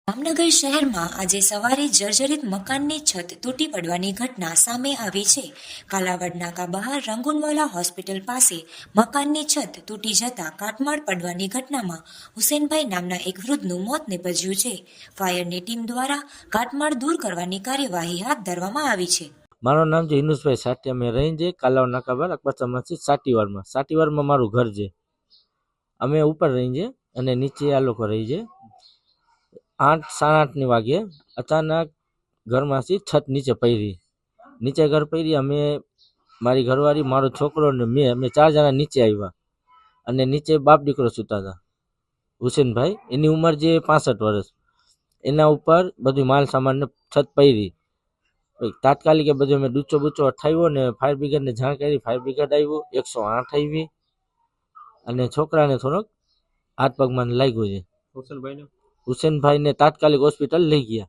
જામનગર શહેરમાં આજે સવારે જર્જરિત મકાનની છત તૂટી પડવાની ઘટના સામે આવી છે. કાલાવડ નાકા બહાર રંગુનવાલા હોસ્પિટલ પાસે મકાનની છત તૂટી જતા કાટમાળ પડવાની ઘટનામાં હુસેનભાઈ નામના એક વૃદ્ધનું મોત નીપજ્યું છે. ફાયરની ટીમ દ્વારા કાટમાળ દૂર કરવાની કાર્યવાહી હાથ ધરવામાં આવી છે. મારું નામ છે હિનુસભાઈ સાટિયા. મેં રહી છે કાલાવડ નાકા બહાર અકબર મસ્જિદ સાટીવારમાં મારું ઘર છે. અમે ઉપર રહી છે અને નીચે આ લોકો રહી છે. 8:30 વાગે અચાનક ઘરમાંથી છત નીચે પડી. અમે મારી ઘરવાળી, મારો છોકરો ને અમે 4 જણા નીચે આવ્યા અને નીચે બાપ દીકરો સૂતા હતા. હુસેનભાઈ, એની ઉંમર જે 65 વર્ષ. એના ઉપર બધું માલ સામાન ને છત પડી. તાત્કાલિક એ બધું અમે ડૂચો અઠાવ્યો ને ફાયર બ્રિગેડને જાણ કરી. ફાયર બ્રિગેડ આવ્યું, 108 આવી અને છોકરાને થોડોક હાથ પગમાં લાગ્યું છે. હુસેનભાઈને તાત્કાલિક હોસ્પિટલ લઈ ગયા.